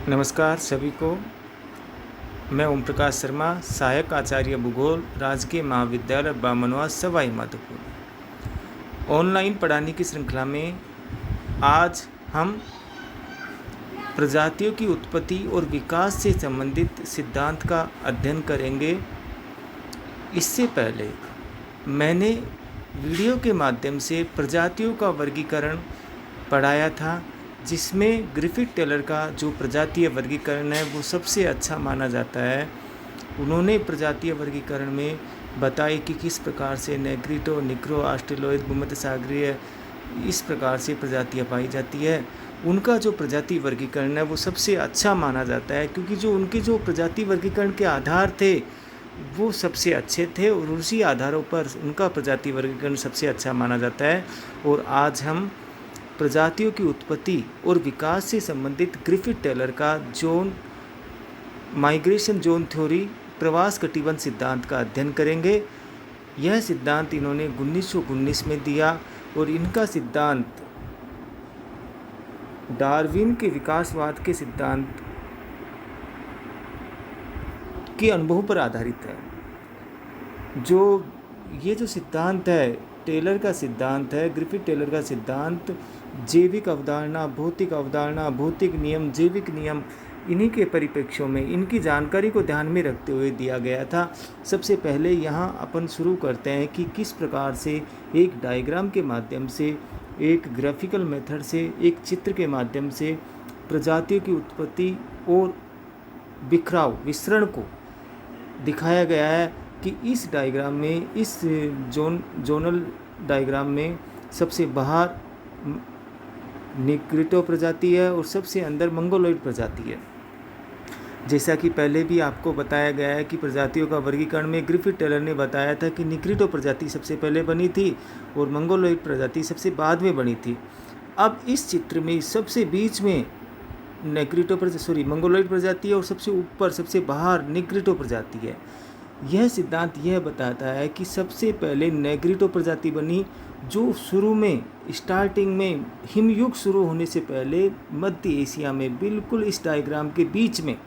नमस्कार सभी को। मैं ओम प्रकाश शर्मा, सहायक आचार्य भूगोल, राजकीय महाविद्यालय बामनवा, सवाई माधोपुर। ऑनलाइन पढ़ाने की श्रृंखला में आज हम प्रजातियों की उत्पत्ति और विकास से संबंधित सिद्धांत का अध्ययन करेंगे। इससे पहले मैंने वीडियो के माध्यम से प्रजातियों का वर्गीकरण पढ़ाया था, जिसमें ग्रिफिथ टेलर का जो प्रजातीय वर्गीकरण है वो सबसे अच्छा माना जाता है। उन्होंने प्रजातीय वर्गीकरण में बताया कि किस प्रकार से नेग्रिटो, निग्रो, ऑस्ट्रेलोइड, भूमध्य सागरीय इस प्रकार से प्रजातियाँ पाई जाती है। उनका जो प्रजाति वर्गीकरण है वो सबसे अच्छा माना जाता है, क्योंकि जो उनके जो प्रजाति वर्गीकरण के आधार थे वो सबसे अच्छे थे और उसी आधारों पर उनका प्रजाति वर्गीकरण सबसे अच्छा माना जाता है। और आज हम प्रजातियों की उत्पत्ति और विकास से संबंधित ग्रिफिथ टेलर का माइग्रेशन जोन थ्योरी, प्रवास कटिबंध सिद्धांत का अध्ययन करेंगे। यह सिद्धांत इन्होंने 1919 में दिया और इनका सिद्धांत डार्विन के विकासवाद के सिद्धांत के अनुभव पर आधारित है। ये जो सिद्धांत है, टेलर का सिद्धांत है, ग्रिफिथ टेलर का सिद्धांत जैविक अवधारणा, भौतिक नियम, जैविक नियम, इन्हीं के परिप्रेक्ष्यों में इनकी जानकारी को ध्यान में रखते हुए दिया गया था। सबसे पहले यहाँ अपन शुरू करते हैं कि किस प्रकार से एक डायग्राम के माध्यम से, एक ग्राफिकल मेथड से, एक चित्र के माध्यम से प्रजातियों की उत्पत्ति और विसरण को दिखाया गया है। कि इस डायग्राम में, इस जोनल डायग्राम में सबसे बाहर निग्रिटो प्रजाति है और सबसे अंदर मंगोलॉइड प्रजाति है। जैसा कि पहले भी आपको बताया गया है कि प्रजातियों का वर्गीकरण में ग्रिफिथ टेलर ने बताया था कि निग्रिटो प्रजाति सबसे पहले बनी थी और मंगोलॉइड प्रजाति सबसे बाद में बनी थी। अब इस चित्र में सबसे बीच में मंगोलॉइड प्रजाति है और सबसे ऊपर, सबसे बाहर निग्रिटो प्रजाति है। यह सिद्धांत यह बताता है कि सबसे पहले नेग्रिटो प्रजाति बनी, जो शुरू में, स्टार्टिंग में, हिमयुग शुरू होने से पहले मध्य एशिया में, बिल्कुल इस डायग्राम के बीच में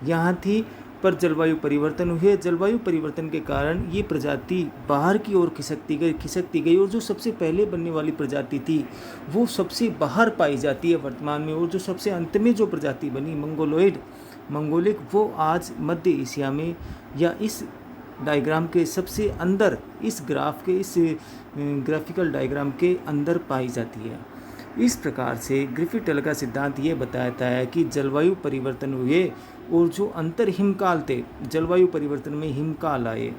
यहाँ थी। पर जलवायु परिवर्तन हुए, जलवायु परिवर्तन के कारण ये प्रजाति बाहर की ओर खिसकती गई और जो सबसे पहले बनने वाली प्रजाति थी वो सबसे बाहर पाई जाती है वर्तमान में। और जो सबसे अंत में जो प्रजाति बनी मंगोलिक, वो आज मध्य एशिया में या इस डायग्राम के सबसे अंदर, इस ग्राफिकल डायग्राम के अंदर पाई जाती है। इस प्रकार से ग्रिफिथ टेलर का सिद्धांत ये बताता है कि जलवायु परिवर्तन हुए और जो अंतर हिमकाल थे, जलवायु परिवर्तन में हिमकाल आए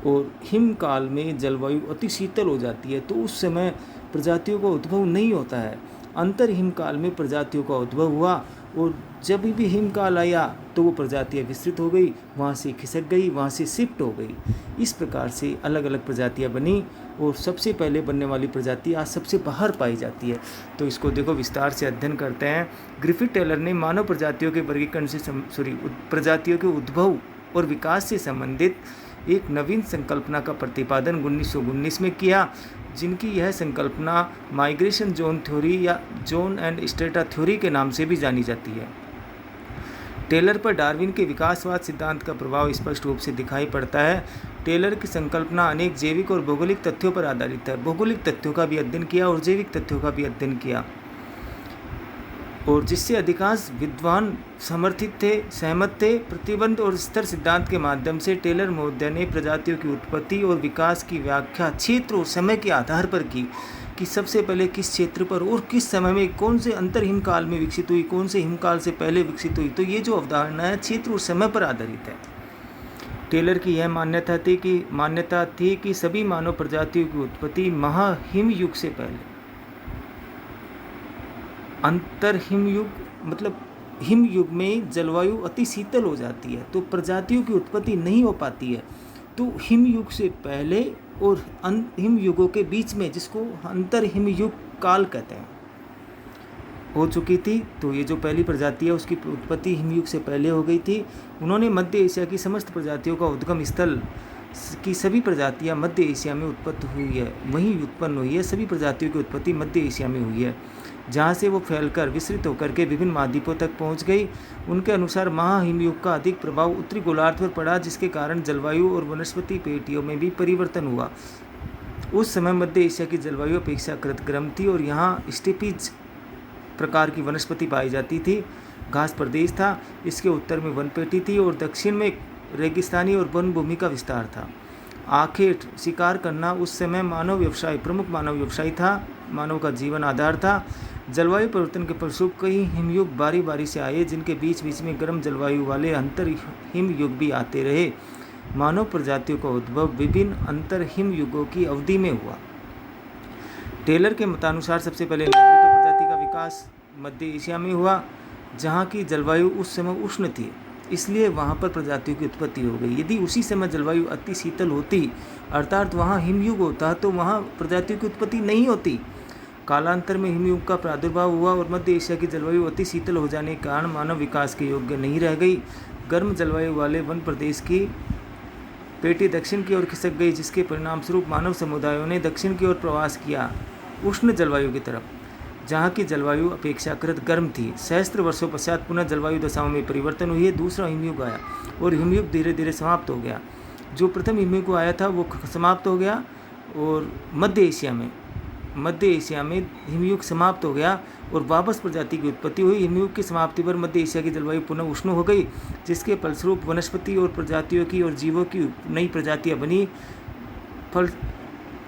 और हिमकाल में जलवायु अति शीतल हो जाती है, तो उस समय प्रजातियों का उद्भव नहीं होता है। अंतर हिमकाल में प्रजातियों का उद्भव हुआ और जब भी हिमकाल आया तो वो प्रजातियाँ विस्तृत हो गई, वहाँ से खिसक गई, वहाँ से शिफ्ट हो गई। इस प्रकार से अलग अलग प्रजातियाँ बनी और सबसे पहले बनने वाली प्रजाति आज सबसे बाहर पाई जाती है। तो इसको देखो, विस्तार से अध्ययन करते हैं। ग्रिफिथ टेलर ने मानव प्रजातियों के वर्गीकरण से प्रजातियों के उद्भव और विकास से संबंधित एक नवीन संकल्पना का प्रतिपादन 1919 में किया, जिनकी यह संकल्पना माइग्रेशन जोन थ्योरी या जोन एंड स्ट्रेटा थ्योरी के नाम से भी जानी जाती है। टेलर पर डार्विन के विकासवाद सिद्धांत का प्रभाव स्पष्ट रूप से दिखाई पड़ता है। टेलर की संकल्पना अनेक जैविक और भौगोलिक तथ्यों पर आधारित है। भौगोलिक तथ्यों का भी अध्ययन किया और जैविक तथ्यों का भी अध्ययन किया, और जिससे अधिकांश विद्वान सहमत थे। प्रतिबंध और स्तर सिद्धांत के माध्यम से टेलर महोदय ने प्रजातियों की उत्पत्ति और विकास की व्याख्या क्षेत्र और समय के आधार पर की, कि सबसे पहले किस क्षेत्र पर और किस समय में, कौन से अंतर हिमकाल में विकसित हुई, कौन से हिमकाल से पहले विकसित हुई। तो ये जो अवधारणा है क्षेत्र और समय पर आधारित है। टेलर की यह मान्यता थी कि सभी मानव प्रजातियों की उत्पत्ति महाहिमयुग से पहले, अंतर हिमयुग मतलब हिमयुग में जलवायु अति शीतल हो जाती है तो प्रजातियों की उत्पत्ति नहीं हो पाती है। तो हिमयुग से पहले और हिमयुगों के बीच में, जिसको अंतर हिमयुग काल कहते हैं, हो चुकी थी। तो ये जो पहली प्रजाति है उसकी उत्पत्ति हिमयुग से पहले हो गई थी। उन्होंने मध्य एशिया की समस्त प्रजातियों का उद्गम स्थल की सभी प्रजातियां मध्य एशिया में उत्पन्न हुई है। सभी प्रजातियों की उत्पत्ति मध्य एशिया में हुई है। जहाँ से वो फैलकर विस्तृत होकर के विभिन्न महाद्वीपों तक पहुँच गई। उनके अनुसार महाहिमयुग का अधिक प्रभाव उत्तरी गोलार्ध पर पड़ा, जिसके कारण जलवायु और वनस्पति पेटियों में भी परिवर्तन हुआ। उस समय मध्य एशिया की जलवायु अपेक्षाकृत गर्म थी और यहाँ स्टेपीज प्रकार की वनस्पति पाई जाती थी। घास प्रदेश था, इसके उत्तर में वनपेटी थी और दक्षिण में रेगिस्तानी और वन भूमि का विस्तार था। आखेट शिकार करना उस समय प्रमुख मानव व्यवसाय था, मानव का जीवन आधार था। जलवायु परिवर्तन के फलस्वरूप कई हिमयुग बारी बारी से आए, जिनके बीच बीच में गर्म जलवायु वाले अंतर हिमयुग भी आते रहे। मानव प्रजातियों का उद्भव विभिन्न अंतर हिमयुगों की अवधि में हुआ। टेलर के मतानुसार सबसे पहले नेग्रिटो प्रजाति का विकास मध्य एशिया में हुआ, जहाँ की जलवायु उस समय उष्ण थी, इसलिए वहाँ पर प्रजातियों की उत्पत्ति हो गई। यदि उसी समय जलवायु अति शीतल होती, अर्थात वहाँ हिमयुग होता, तो वहाँ प्रजातियों की उत्पत्ति नहीं होती। कालांतर में हिमयुग का प्रादुर्भाव हुआ और मध्य एशिया की जलवायु अति शीतल हो जाने के कारण मानव विकास के योग्य नहीं रह गई। गर्म जलवायु वाले वन प्रदेश की पेटी दक्षिण की ओर खिसक गई, जिसके परिणाम स्वरूप मानव समुदायों ने दक्षिण की ओर प्रवास किया, उष्ण जलवायु की तरफ, जहाँ की जलवायु अपेक्षाकृत गर्म थी। सहस्त्र वर्षों पश्चात पुनः जलवायु दशाओं में परिवर्तन हुए, दूसरा हिमयुग आया और हिमयुग धीरे धीरे समाप्त हो गया। जो प्रथम हिमयुग आया था वो समाप्त हो गया और मध्य एशिया में हिमयुग समाप्त हो गया और वापस प्रजाति की उत्पत्ति हुई। हिमयुग की समाप्ति पर मध्य एशिया की जलवायु पुनः उष्ण हो गई, जिसके फलस्वरूप वनस्पति और प्रजातियों की और जीवों की नई प्रजातियाँ बनी। फल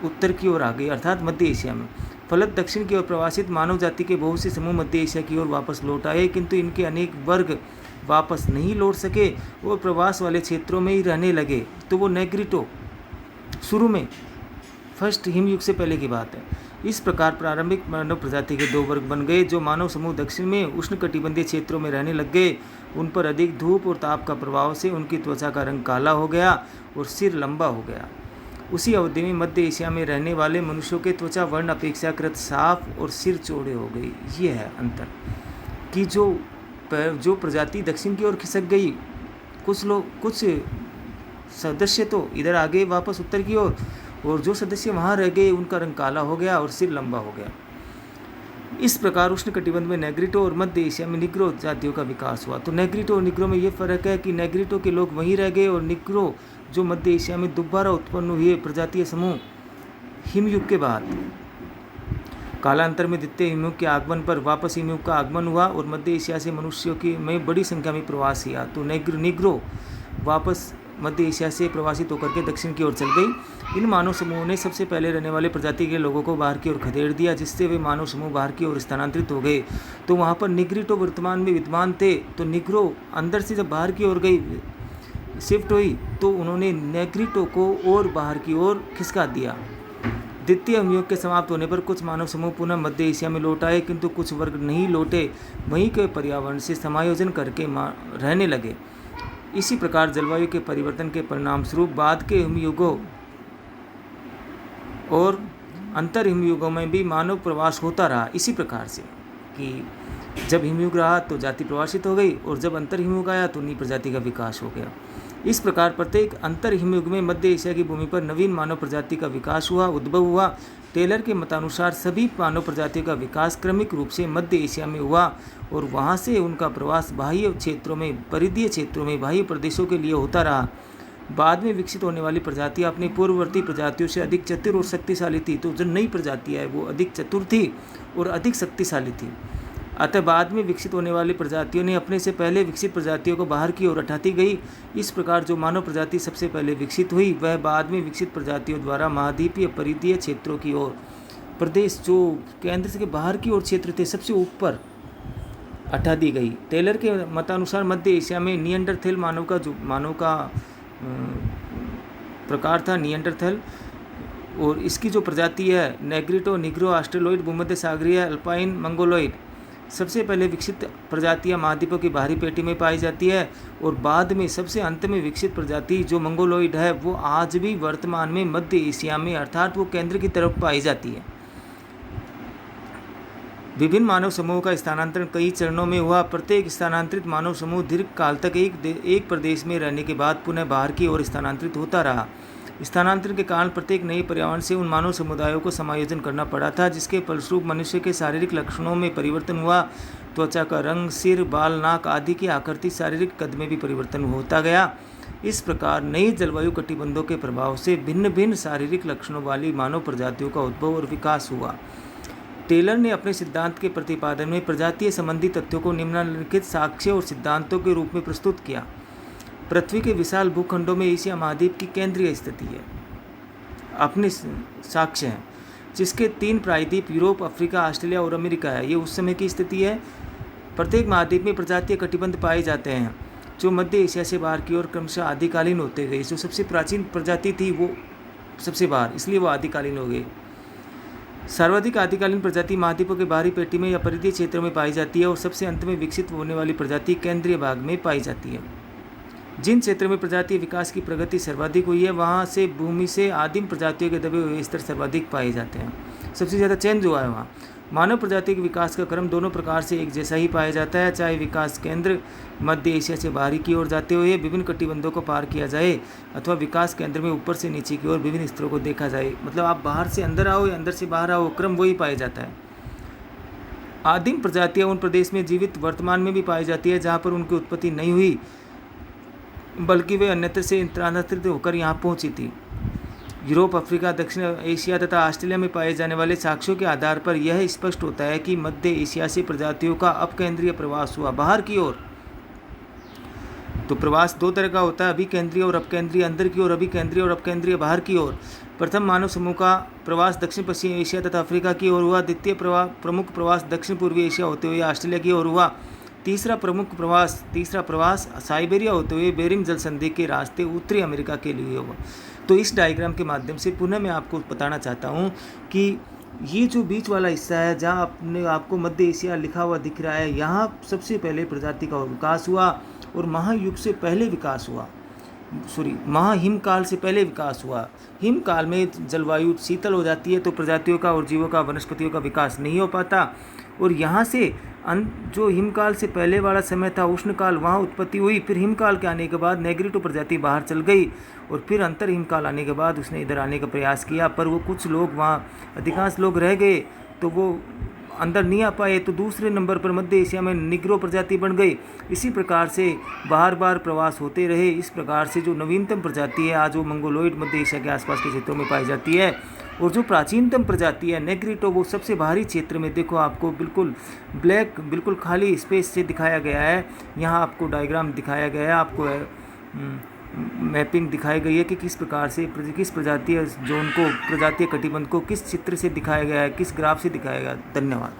उत्तर की ओर आ गई, अर्थात मध्य एशिया में। फलत दक्षिण की ओर प्रवासित मानव जाति के बहुत से समूह मध्य एशिया की ओर वापस लौट आए, किंतु इनके अनेक वर्ग वापस नहीं लौट सके और प्रवास वाले क्षेत्रों में ही रहने लगे। तो वो नेग्रिटो शुरू में फर्स्ट हिमयुग से पहले की बात है। इस प्रकार प्रारंभिक मानव प्रजाति के दो वर्ग बन गए। जो मानव समूह दक्षिण में उष्णकटिबंधीय क्षेत्रों में रहने लग गए, उन पर अधिक धूप और ताप का प्रभाव से उनकी त्वचा का रंग काला हो गया और सिर लंबा हो गया। उसी अवधि में मध्य एशिया में रहने वाले मनुष्यों के त्वचा वर्ण अपेक्षाकृत साफ और सिर चौड़े हो गई। ये है अंतर कि जो प्रजाति दक्षिण की ओर खिसक गई, कुछ सदस्य तो इधर आ गए वापस उत्तर की ओर, और जो सदस्य वहाँ रह गए उनका रंग काला हो गया और सिर लंबा हो गया। इस प्रकार उष्णकटिबंध में नेग्रिटो और मध्य एशिया में निग्रो जातियों का विकास हुआ। तो नेग्रिटो और निग्रो में ये फर्क है कि नेग्रिटो के लोग वहीं रह गए और निग्रो जो मध्य एशिया में दोबारा उत्पन्न हुए प्रजातीय समूह हिमयुग के बाद। कालांतर में द्वितीय हिमयुग के आगमन पर वापस हिमयुग का आगमन हुआ और मध्य एशिया से मनुष्यों की में बड़ी संख्या में प्रवास किया। तो निग्रो वापस मध्य एशिया से प्रवासित होकर के दक्षिण की ओर चल गई। इन मानव समूहों ने सबसे पहले रहने वाले प्रजाति के लोगों को बाहर की ओर खदेड़ दिया, जिससे वे मानव समूह बाहर की ओर स्थानांतरित हो गए। तो वहाँ पर निग्रिटो वर्तमान में विद्यमान थे, तो निग्रो अंदर से जब बाहर की ओर गई शिफ्ट हुई, तो उन्होंने नेग्रिटो को और बाहर की ओर खिसका दिया। द्वितीय हिमयुग के समाप्त होने पर कुछ मानव समूह पुनः मध्य एशिया में लौट आए, किंतु कुछ वर्ग नहीं लौटे, वहीं के पर्यावरण से समायोजन करके रहने लगे। इसी प्रकार जलवायु के परिवर्तन के परिणाम स्वरूप बाद के हिमयुगों और अंतर हिमयुगों में भी मानव प्रवास होता रहा। इसी प्रकार से कि जब हिमयुग रहा तो जाति प्रवासित हो गई और जब अंतर हिमयुग आया तो नई प्रजाति का विकास हो गया। इस प्रकार प्रत्येक अंतर हिमयुग में मध्य एशिया की भूमि पर नवीन मानव प्रजाति का विकास हुआ, उद्भव हुआ। टेलर के मतानुसार सभी मानव प्रजातियों का विकास क्रमिक रूप से मध्य एशिया में हुआ और वहाँ से उनका प्रवास बाह्य क्षेत्रों में, परिधीय क्षेत्रों में, बाह्य प्रदेशों के लिए होता रहा। बाद में विकसित होने वाली प्रजातियाँ अपनी पूर्ववर्ती प्रजातियों से अधिक चतुर और शक्तिशाली थी। तो जो नई प्रजातियाँ है वो अधिक चतुर थी और अधिक शक्तिशाली थी। अतः बाद में विकसित होने वाली प्रजातियों ने अपने से पहले विकसित प्रजातियों को बाहर की ओर हटाती गई। इस प्रकार जो मानव प्रजाति सबसे पहले विकसित हुई, वह बाद में विकसित प्रजातियों द्वारा महाद्वीपीय परिधीय क्षेत्रों की ओर, प्रदेश जो केंद्र से बाहर की ओर क्षेत्र थे, सबसे ऊपर हटा दी गई। टेलर के मतानुसार मध्य एशिया में निएंडरथैल मानव का प्रकार था, निएंडरथैल, और इसकी जो प्रजाति है नेग्रिटो, निग्रो, ऑस्ट्रेलोइड, भूमध्य सागरीय, अल्पाइन, मंगोलोइड, सबसे पहले विकसित प्रजातियां महाद्वीपों की बाहरी पेटी में पाई जाती है और बाद में सबसे अंत में विकसित प्रजाति जो मंगोलोइड है वो आज भी वर्तमान में मध्य एशिया में, अर्थात वो केंद्र की तरफ पाई जाती है। विभिन्न मानव समूहों का स्थानांतरण कई चरणों में हुआ। प्रत्येक स्थानांतरित मानव समूह दीर्घ काल तक एक प्रदेश में रहने के बाद पुनः बाहर की ओर स्थानांतरित होता रहा। स्थानांतरण के कारण प्रत्येक नए पर्यावरण से उन मानव समुदायों को समायोजन करना पड़ा था, जिसके फलस्वरूप मनुष्य के शारीरिक लक्षणों में परिवर्तन हुआ। त्वचा का रंग, सिर, बाल, नाक आदि की आकृति, शारीरिक कद में भी परिवर्तन होता गया। इस प्रकार नई जलवायु कटिबंधों के प्रभाव से भिन्न भिन्न शारीरिक लक्षणों वाली मानव प्रजातियों का उद्भव और विकास हुआ। टेलर ने अपने सिद्धांत के प्रतिपादन में प्रजातीय संबंधी तथ्यों को निम्नलिखित साक्ष्य और सिद्धांतों के रूप में प्रस्तुत किया। पृथ्वी के विशाल भूखंडों में एशिया महाद्वीप की केंद्रीय स्थिति है। अपने साक्ष्य हैं, जिसके 3 प्रायद्वीप यूरोप, अफ्रीका, ऑस्ट्रेलिया और अमेरिका है। ये उस समय की स्थिति है। प्रत्येक महाद्वीप में प्रजातीय कटिबंध पाए जाते हैं, जो मध्य एशिया से बाहर की ओर क्रमशः आदिकालीन होते गए। जो सबसे प्राचीन प्रजाति थी वो सबसे बाहर, इसलिए वो आदिकालीन हो गई। सर्वाधिक आदिकालीन प्रजाति महाद्वीपों के बाहरी पेटी में या परिधीय क्षेत्र में पाई जाती है और सबसे अंत में विकसित होने वाली प्रजाति केंद्रीय भाग में पाई जाती है। जिन क्षेत्र में प्रजातीय विकास की प्रगति सर्वाधिक हुई है, वहाँ से भूमि से आदिम प्रजातियों के दबे हुए स्तर सर्वाधिक पाए जाते हैं। सबसे ज़्यादा चेंज हुआ है वहाँ। मानव प्रजाति के विकास का क्रम दोनों प्रकार से एक जैसा ही पाया जाता है, चाहे विकास केंद्र मध्य एशिया से बाहरी की ओर जाते हुए विभिन्न कटिबंधों को पार किया जाए, अथवा विकास केंद्र में ऊपर से नीचे की ओर विभिन्न स्तरों को देखा जाए। मतलब आप बाहर से अंदर आओ या अंदर से बाहर आओ, क्रम वही पाया जाता है। आदिम प्रजातियाँ उन प्रदेश में जीवित वर्तमान में भी पाई जाती है जहाँ पर उनकी उत्पत्ति नहीं हुई, बल्कि वे अन्यत्र से स्थानांतरित होकर यहाँ पहुँची थी। यूरोप, अफ्रीका, दक्षिण एशिया तथा ऑस्ट्रेलिया में पाए जाने वाले साक्ष्यों के आधार पर यह स्पष्ट होता है कि मध्य एशिया से प्रजातियों का अपकेंद्रीय प्रवास हुआ बाहर की ओर। तो प्रवास 2 तरह का होता है, अभिकेंद्रीय और अपकेंद्रीय, अंदर की ओर अभिकेंद्रीय और अपकेंद्रीय बाहर की ओर। प्रथम मानव समूह का प्रवास दक्षिण पश्चिम एशिया तथा अफ्रीका की ओर हुआ। द्वितीय प्रमुख प्रवास दक्षिण पूर्वी एशिया होते हुए ऑस्ट्रेलिया की ओर हुआ। तीसरा प्रवास साइबेरिया होते हुए बेरिंग जल संधि के रास्ते उत्तरी अमेरिका के लिए हुआ। तो इस डायग्राम के माध्यम से पुनः मैं आपको बताना चाहता हूँ कि ये जो बीच वाला हिस्सा है, जहाँ आपको मध्य एशिया लिखा हुआ दिख रहा है, यहाँ सबसे पहले प्रजाति का विकास हुआ और महायुग से पहले विकास हुआ। महाहिमकाल से पहले विकास हुआ। हिमकाल में जलवायु शीतल हो जाती है, तो प्रजातियों का और जीवों का, वनस्पतियों का विकास नहीं हो पाता। और यहाँ से जो हिमकाल से पहले वाला समय था, उष्णकाल, वहाँ उत्पत्ति हुई। फिर हिमकाल के आने के बाद नेग्रिटो प्रजाति बाहर चल गई और फिर अंतर हिमकाल आने के बाद उसने इधर आने का प्रयास किया, पर वो कुछ लोग वहाँ, अधिकांश लोग रह गए, तो वो अंदर नहीं आ पाए। तो दूसरे नंबर पर मध्य एशिया में निग्रो प्रजाति बन गई। इसी प्रकार से बार बार प्रवास होते रहे। इस प्रकार से जो नवीनतम प्रजाति है आज वो मंगोलोइड मध्य एशिया के आसपास के क्षेत्रों में पाई जाती है। और जो प्राचीनतम प्रजाति है नेग्रिटो, वो सबसे बाहरी क्षेत्र में, देखो आपको बिल्कुल ब्लैक, बिल्कुल खाली स्पेस से दिखाया गया है। यहाँ आपको डायग्राम दिखाया गया है, आपको मैपिंग दिखाई गई है कि किस प्रकार से किस प्रजातीय जोन को, प्रजातीय कटिबंध को किस चित्र से दिखाया गया है, किस ग्राफ से दिखाया गया। धन्यवाद।